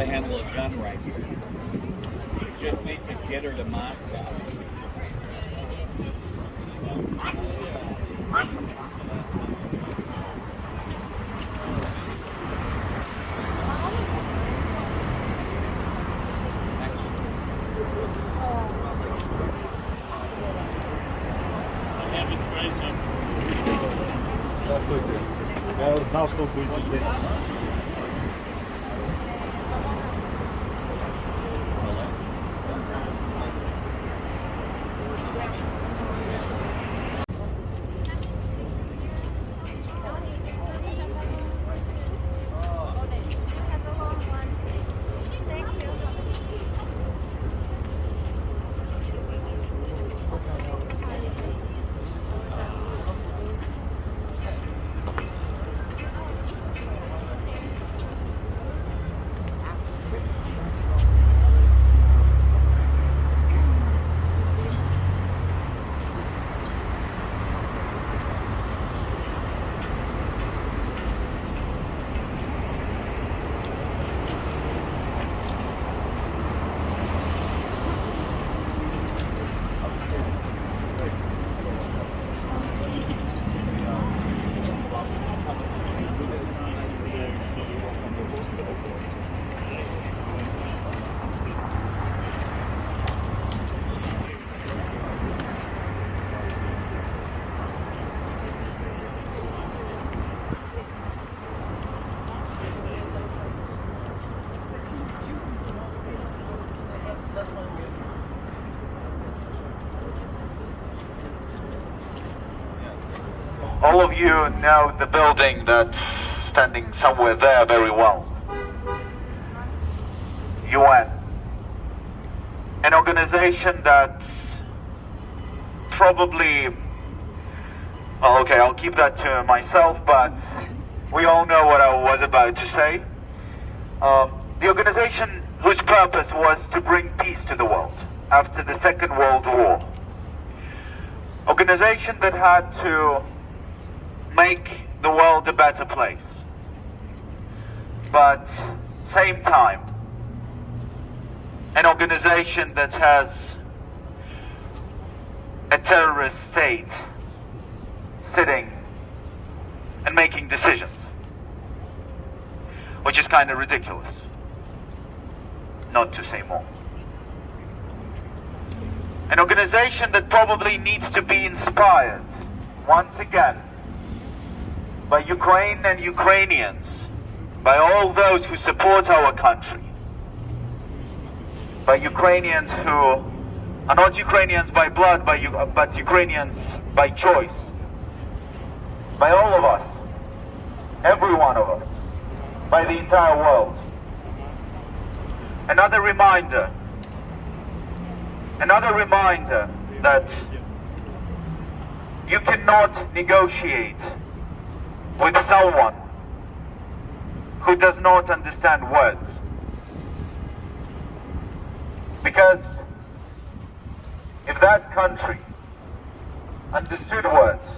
to handle a gun right here. You just need to get her to Moscow. Здравствуйте. Я знал, что будете здесь. All of you know the building that's standing somewhere there very well. UN. An organization that probably, well, okay, I'll keep that to myself, but we all know what I was about to say. The organization whose purpose was to bring peace to the world after the Second World War. Organization that had to make the world a better place. But same time, an organization that has a terrorist state sitting and making decisions, which is kind of ridiculous, not to say more. An organization that probably needs to be inspired once again by Ukraine and Ukrainians, by all those who support our country, by Ukrainians who are not Ukrainians by blood, but Ukrainians by choice, by all of us, every one of us, by the entire world. Another reminder that you cannot negotiate with someone who does not understand words. Because if that country understood words,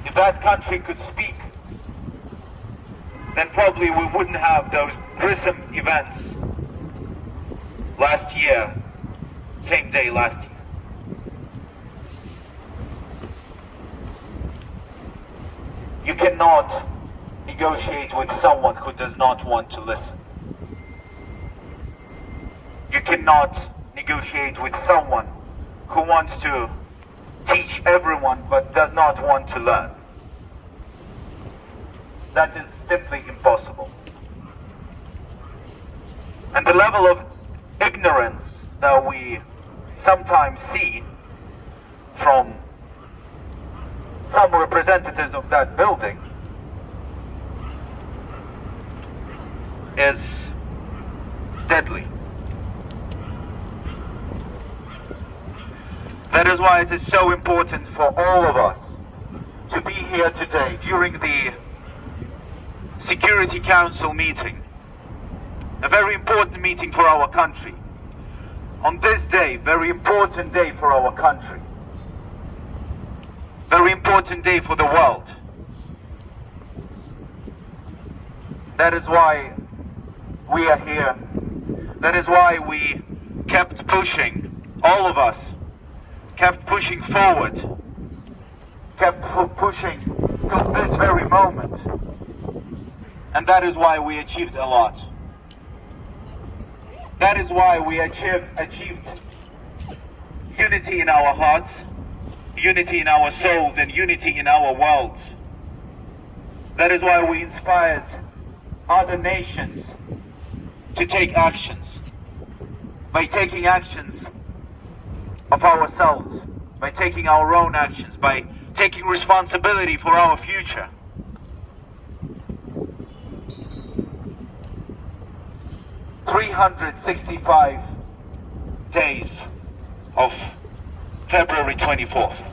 if that country could speak, then probably we wouldn't have those gruesome events last year, same day last year. You cannot negotiate with someone who does not want to listen. You cannot negotiate with someone who wants to teach everyone but does not want to learn. That is simply impossible. And the level of ignorance that we sometimes see from some representatives of that building is deadly. That is why it is so important for all of us to be here today during the Security Council meeting, a very important meeting for our country. On this day, very important day for our country, very important day for the world. That is why we are here. That is why we kept pushing, all of us, kept pushing forward, kept pushing till this very moment. And that is why we achieved a lot. That is why we achieved unity in our hearts, unity in our souls, and unity in our worlds. That is why we inspired other nations to take actions. By taking actions of ourselves, by taking our own actions, by taking responsibility for our future. "365 days of February 24th.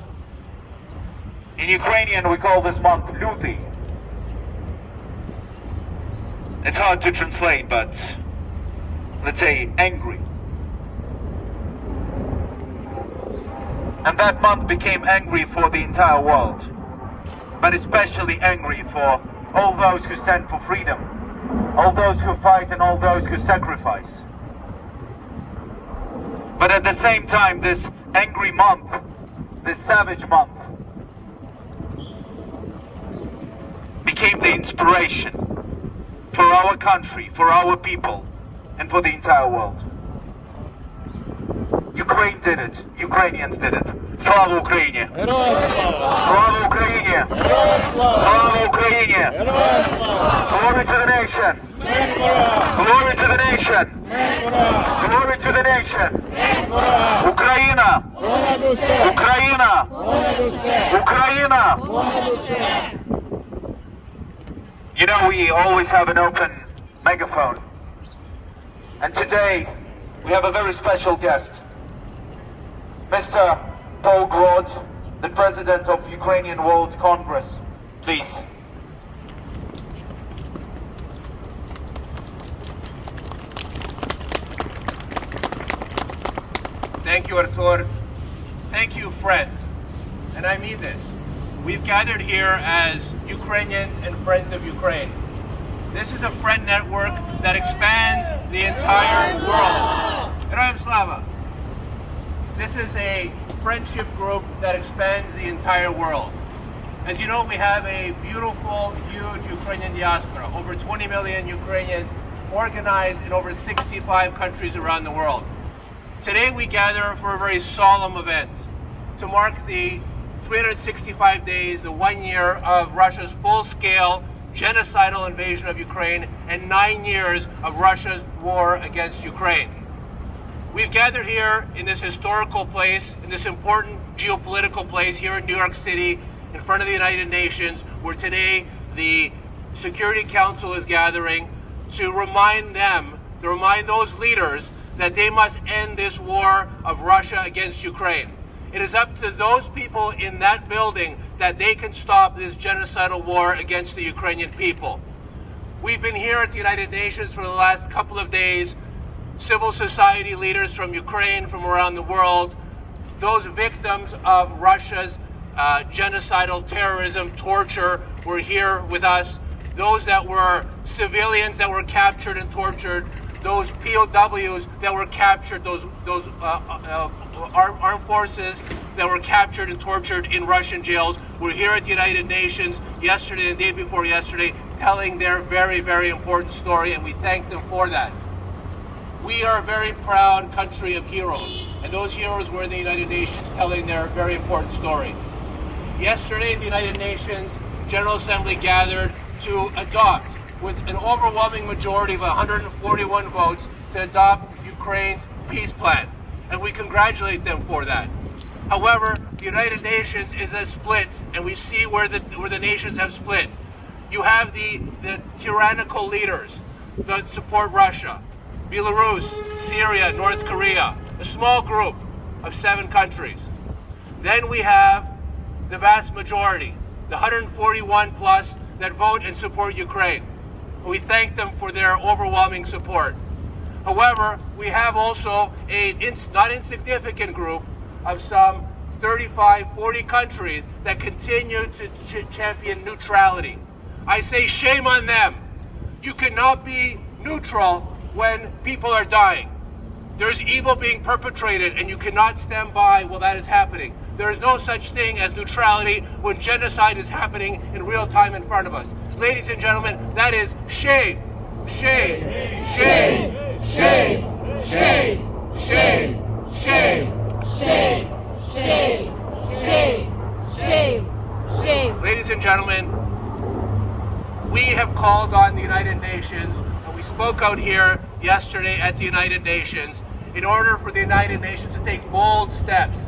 In Ukrainian we call this month Luty. It's hard to translate, but let's say angry. And that month became angry for the entire world, but especially angry for all those who stand for freedom, all those who fight and all those who sacrifice. But at the same time, this angry month, this savage month, became the inspiration for our country, for our people, and for the entire world. Ukraine did it. Ukrainians did it. Slava Ukraini! Slava Ukraini! Slava Ukraini! Glory to the nation! Glory to the nation! Glory to the nation! Ukraina! Ukraina! Ukraina! You know, we always have an open megaphone. And today, we have a very special guest. Mr. Paul Grod, the President of Ukrainian World Congress. Please. Thank you, Artur. Thank you, friends. And I mean this. We've gathered here as Ukrainians and friends of Ukraine. This is a friend network that expands the entire world. Героям слава! This is a friendship group that expands the entire world. As you know, we have a beautiful, huge Ukrainian diaspora. Over 20 million Ukrainians organized in over 65 countries around the world. Today we gather for a very solemn event to mark the 365 days, the 1 year of Russia's full-scale genocidal invasion of Ukraine and 9 years of Russia's war against Ukraine. We've gathered here in this historical place, in this important geopolitical place here in New York City, in front of the United Nations, where today the Security Council is gathering to remind them, to remind those leaders that they must end this war of Russia against Ukraine. It is up to those people in that building that they can stop this genocidal war against the Ukrainian people. We've been here at the United Nations for the last couple of days. Civil society leaders from Ukraine, from around the world, those victims of Russia's genocidal terrorism, torture, were here with us. Those that were civilians that were captured and tortured, those POWs that were captured, those armed forces that were captured and tortured in Russian jails were here at the United Nations yesterday and the day before yesterday, telling their very, very important story, and we thank them for that. We are a very proud country of heroes, and those heroes were in the United Nations telling their very important story. Yesterday, the United Nations General Assembly gathered to adopt, with an overwhelming majority of 141 votes, to adopt Ukraine's peace plan, and we congratulate them for that. However, the United Nations is a split, and we see where the nations have split. You have the tyrannical leaders that support Russia, Belarus, Syria, North Korea, a small group of 7 countries. Then we have the vast majority, the 141 plus that vote and support Ukraine. We thank them for their overwhelming support. However, we have also a not insignificant group of some 35, 40 countries that continue to champion neutrality. I say shame on them. You cannot be neutral when people are dying. There's evil being perpetrated and you cannot stand by while that is happening. There is no such thing as neutrality when genocide is happening in real time in front of us. Ladies and gentlemen, that is shame. Shame. Shame. Shame. Shame. Shame. Shame. Shame. Shame. Shame. Shame. Shame. Ladies and gentlemen, we have called on the United Nations, and we spoke out here yesterday at the United Nations in order for the United Nations to take bold steps.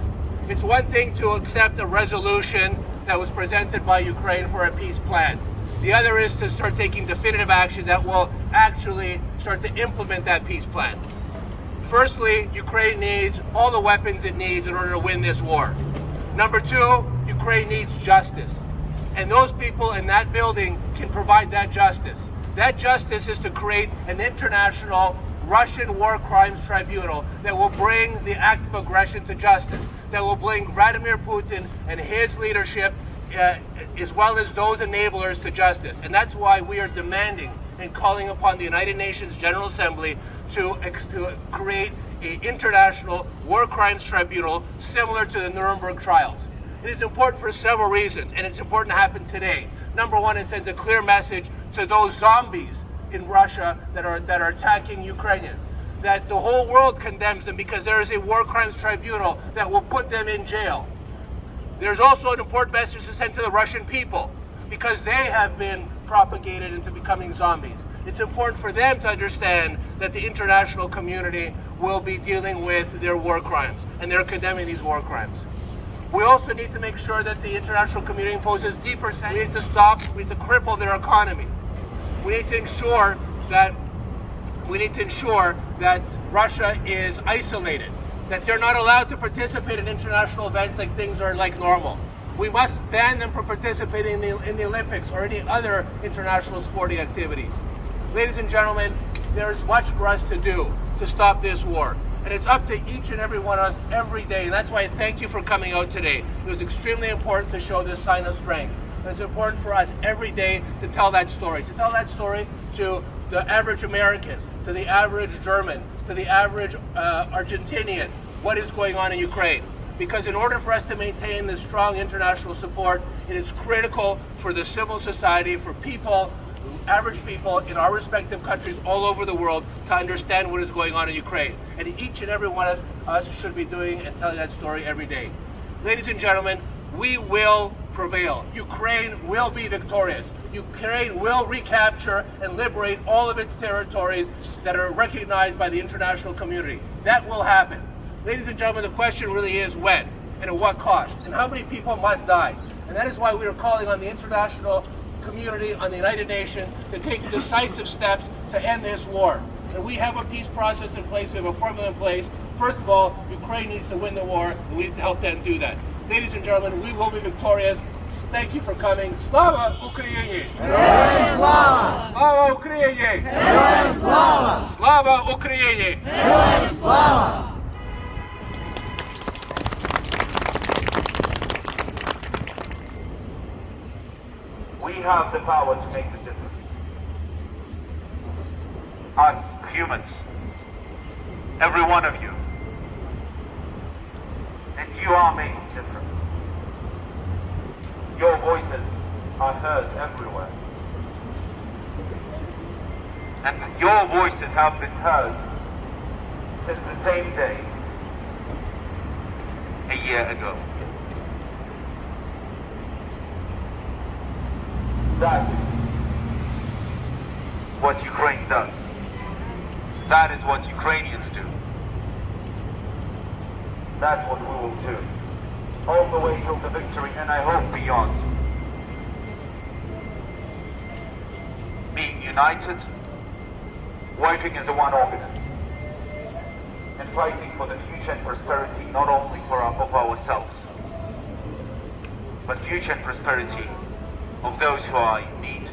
It's one thing to accept a resolution that was presented by Ukraine for a peace plan. The other is to start taking definitive action that will actually start to implement that peace plan. Firstly, Ukraine needs all the weapons it needs in order to win this war. Number two, Ukraine needs justice. And those people in that building can provide that justice. That justice is to create an international Russian war crimes tribunal that will bring the act of aggression to justice, that will bring Vladimir Putin and his leadership, as well as those enablers, to justice. And that's why we are demanding and calling upon the United Nations General Assembly to create an international war crimes tribunal similar to the Nuremberg trials. It is important for several reasons, and it's important to happen today. Number one, it sends a clear message to those zombies in Russia that are attacking Ukrainians, that the whole world condemns them because there is a war crimes tribunal that will put them in jail. There's also an important message to send to the Russian people because they have been propagated into becoming zombies. It's important for them to understand that the international community will be dealing with their war crimes, and they're condemning these war crimes. We also need to make sure that the international community imposes deeper sanctions. We need to stop, we need to cripple their economy. We need to ensure that Russia is isolated, that they're not allowed to participate in international events like things are like normal. We must ban them from participating in the Olympics or any other international sporting activities. Ladies and gentlemen, there is much for us to do to stop this war. And it's up to each and every one of us every day. And that's why I thank you for coming out today. It was extremely important to show this sign of strength. And it's important for us every day to tell that story. To tell that story to the average American, to the average German, to the average Argentinian, what is going on in Ukraine. Because in order for us to maintain this strong international support, it is critical for the civil society, for people, average people in our respective countries all over the world to understand what is going on in Ukraine. And each and every one of us should be doing and telling that story every day. Ladies and gentlemen, we will prevail. Ukraine will be victorious. Ukraine will recapture and liberate all of its territories that are recognized by the international community. That will happen. Ladies and gentlemen, the question really is when and at what cost and how many people must die. And that is why we are calling on the international community, on the United Nations, to take decisive steps to end this war. And we have a peace process in place, we have a formula in place. First of all, Ukraine needs to win the war, and we need to help them do that. Ladies and gentlemen, we will be victorious. Thank you for coming. Slava Ukraini! Героям слава! Slava Ukraini! Героям слава! Slava Ukraini! Героям слава! We have the power to make the difference. Us humans, every one of you, and you are making a difference. Your voices are heard everywhere. And your voices have been heard since the same day a year ago. That's what Ukraine does. That is what Ukrainians do. That's what we will do. All the way till the victory, and I hope beyond. Being united, working as a one organism, and fighting for the future and prosperity not only of ourselves, but future and prosperity of those who are in need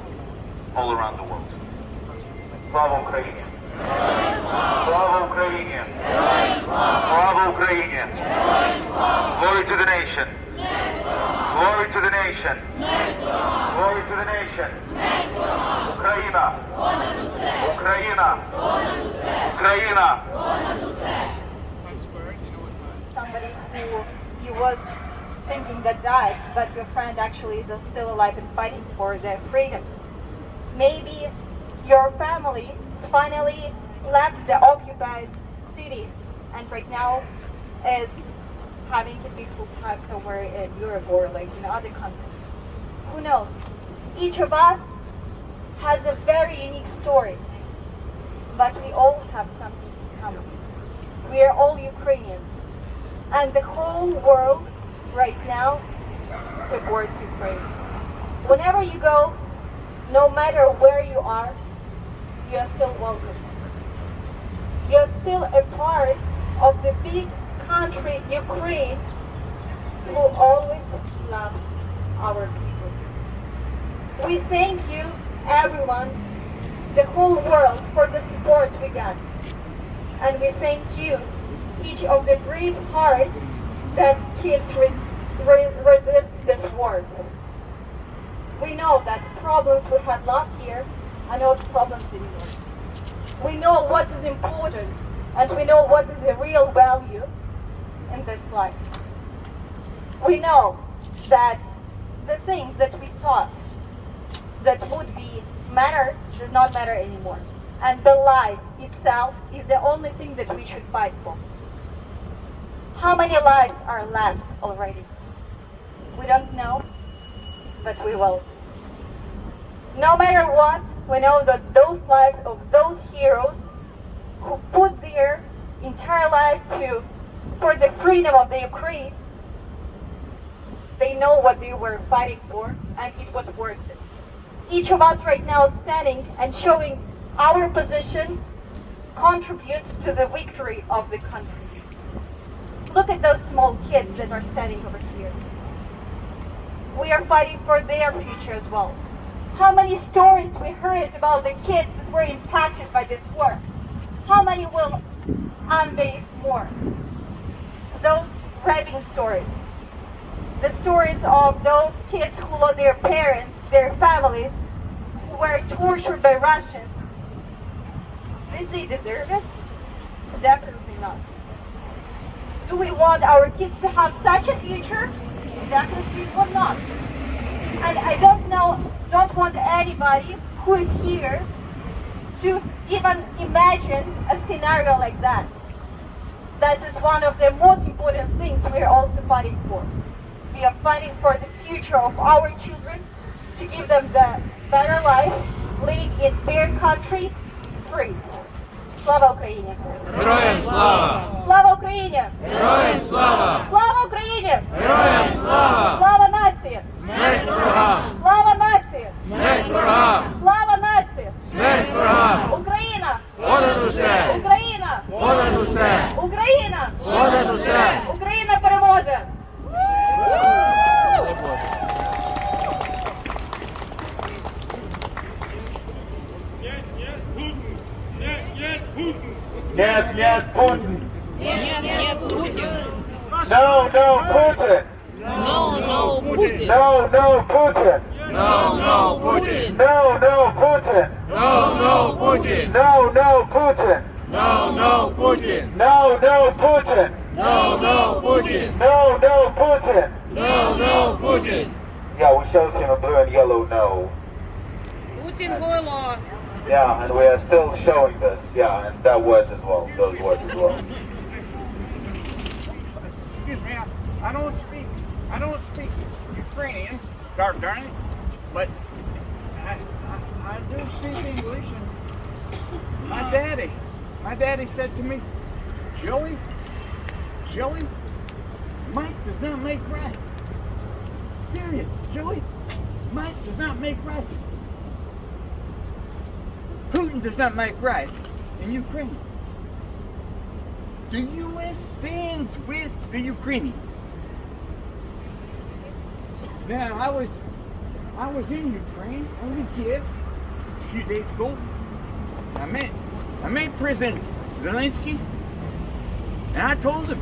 all around the world. Slava Ukrainian! Slava Ukrainian! Slava Ukrainian! Glory to the nation! Glory to the nation! Glory to the nation! Ukraina! Україна! Україна! Somebody who he was thinking that died, but your friend actually is still alive and fighting for their freedom. Maybe your family finally left the occupied city and right now is having a peaceful time somewhere in Europe or like in other countries. Who knows? Each of us has a very unique story, but we all have something in common. We are all Ukrainians, and the whole world right now supports Ukraine. Whenever you go, no matter where you are still welcomed. You're still a part of the big country, Ukraine, who always loves our people. We thank you, everyone, the whole world, for the support we got. And we thank you, each of the brave heart that keeps resist this war. We know that problems we had last year are not problems anymore. We know what is important and we know what is the real value in this life. We know that the things that we thought that would be matter does not matter anymore. And the life itself is the only thing that we should fight for. How many lives are left already? We don't know, but we will. No matter what, we know that those lives of those heroes who put their entire life for the freedom of the Ukraine, they know what they were fighting for, and it was worth it. Each of us right now standing and showing our position contributes to the victory of the country. Look at those small kids that are standing over here. We are fighting for their future as well. How many stories we heard about the kids that were impacted by this war? How many will unveil more? Those raping stories. The stories of those kids who lost their parents, their families, who were tortured by Russians. Did they deserve it? Definitely not. Do we want our kids to have such a future? Definitely not. And I don't want anybody who is here to even imagine a scenario like that. That is one of the most important things we are also fighting for. We are fighting for the future of our children, to give them the better life, living in their country, free. Слава Україні! Героям слава! Слава Україні! Героям слава! Слава Україні! Героям слава! Слава нації! Смерть ворогам! Слава нації! Смерть ворогам! Слава нації! Смерть ворогам! Україна! Понад усе! Україна! Понад усе! Україна! Понад усе! Україна переможе! Нет, нет, Putin! Нет, нет, Путин! No, no, Putin! No, no, Putin! No, no, Putin! No, no, Putin! No, no, Putin! No, no, Putin! No, no, Putin! No, no, Putin! No, no, Putin! No, no, Putin! No, no, Putin! No, no, Putin! Yeah, we showed him a blue and yellow no. Putin гойло! Yeah, and we are still showing this. Yeah, and that words as well. Those words as well. Excuse me, I don't speak Ukrainian, darn it, but I do speak English. And my daddy said to me, Joey, Mike does not make right. Period. Joey, Mike does not make right. Putin does not make right in Ukraine. The U.S. stands with the Ukrainians. Now, I was in Ukraine, I was in Kiev a few days ago. I met President Zelensky, and I told him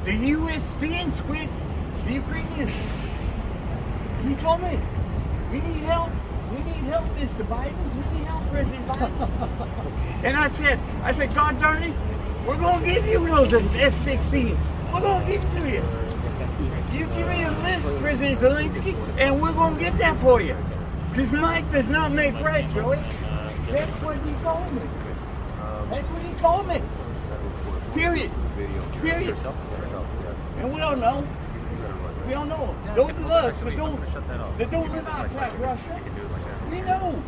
the U.S. stands with the Ukrainians. And he told me, we need help, We need help, Mr. Biden. We need help, President Biden. And I said, God darn it, we're going to give you those F-16. We're going to give it to you. You give me a list, President Zelensky, and we're going to get that for you. Because Mike does not make right, Joey. That's what he told me. That's what he told me. Period. Period. And we don't know. We don't know. Those of us that don't live outside Russia, we know.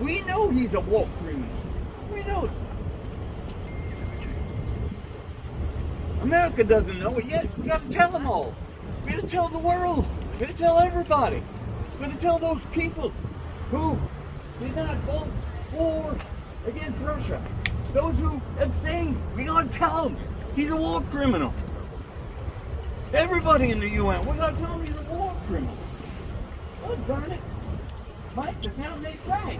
We know he's a woke criminal. We know it. America doesn't know it yet. We got to tell them all. We got to tell the world. We got to tell everybody. We got to tell those people who did not vote for against Russia. Those who abstained. We got to tell them he's a war criminal. Everybody in the UN, we got to tell him he's a war criminal. Oh, darn it. Mike does not make right.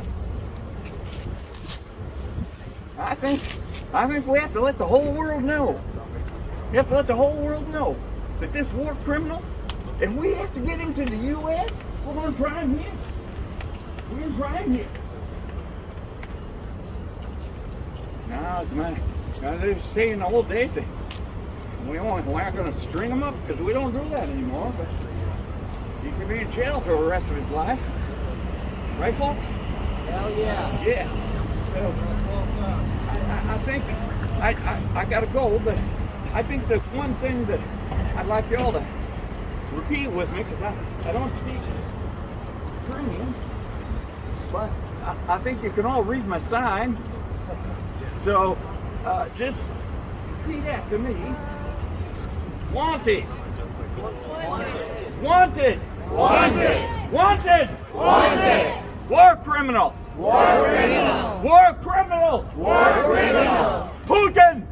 I think we have to let the whole world know. We have to let the whole world know that this war criminal, if we have to get him to the U.S., we're going to try him here. We're going to try him here. Now, they're saying the whole day, we're not going to string him up because we don't do that anymore, but he could be in jail for the rest of his life. Right, folks? Hell yeah. Yeah. So, I think I got to go, but I think there's one thing that I'd like y'all to repeat with me, because I don't speak Ukrainian, but I think you can all read my sign. So just repeat after me. Wanted. Wanted. Wanted. Wanted. Wanted. Wanted. War criminal. War criminal. War criminal. War criminal. Putin.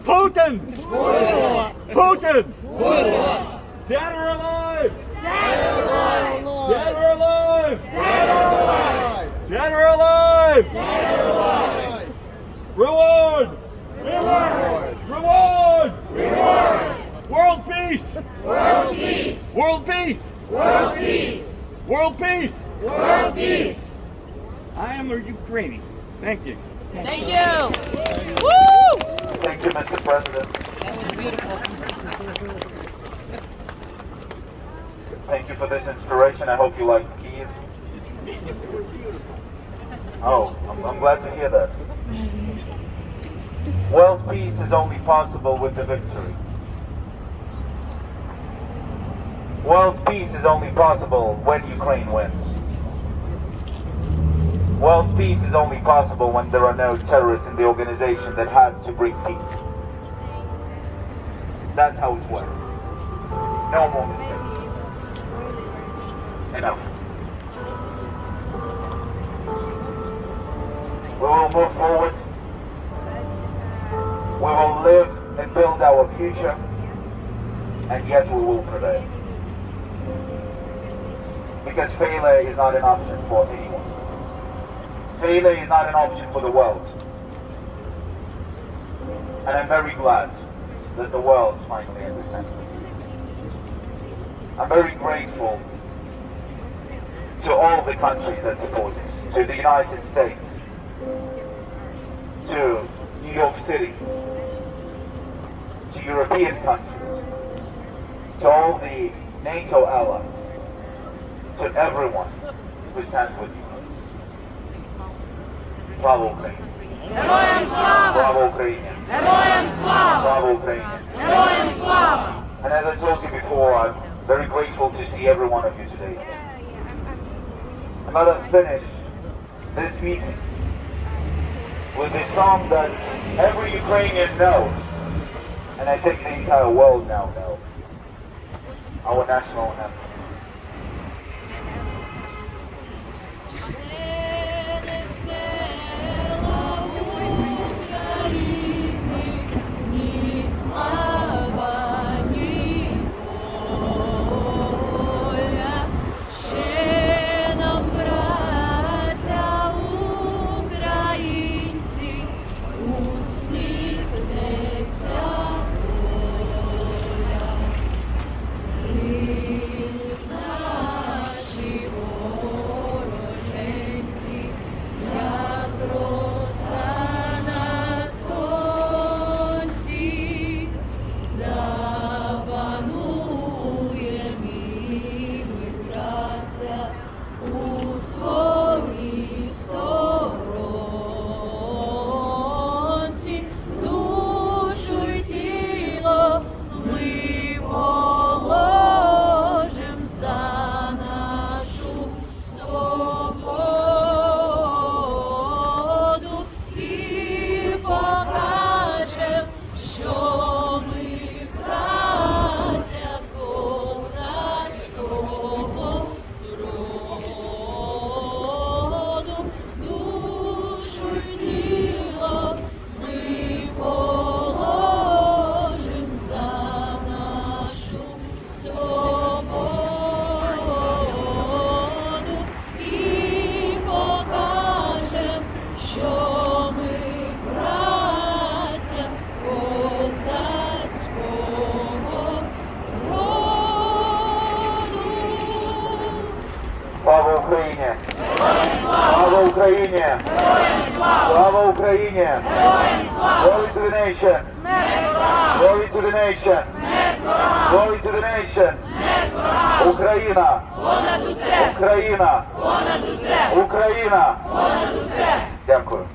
Putin. Putin. Dead or alive? Dead or alive. Dead or alive? Dead or alive. Dead or alive? Dead or alive. Reward! Reward! Reward! Reward. World peace! World peace. World peace! World peace. World peace! World peace. I am a Ukrainian. Thank you. Thank you. Woo! Thank you, Mr. President. That was beautiful. Thank you for this inspiration. I hope you liked Kyiv. Oh, I'm glad to hear that. World peace is only possible with the victory. World peace is only possible when Ukraine wins. World peace is only possible when there are no terrorists in the organization that has to bring peace. That's how it works. No more mistakes. Enough. We will move forward. We will live and build our future. And yes, we will prevail. Because failure is not an option for anyone. Failure is not an option for the world. And I'm very glad that the world finally understands this. I'm very grateful to all the countries that support us, to the United States, to New York City, to European countries, to all the NATO allies, to everyone who stands with you. Слава Україні! Героям слава! Слава Україні! Героям слава! Slava Ukraini. Героям слава! And as I told you before, I'm very grateful to see every one of you today. And let us finish this meeting with a song that every Ukrainian knows, and I think the entire world now knows, our national anthem. Україні! Слава Україні! Glory to the nation! Glory to the nation! Glory to the nation! Україна! Україна! Україна! Дякую.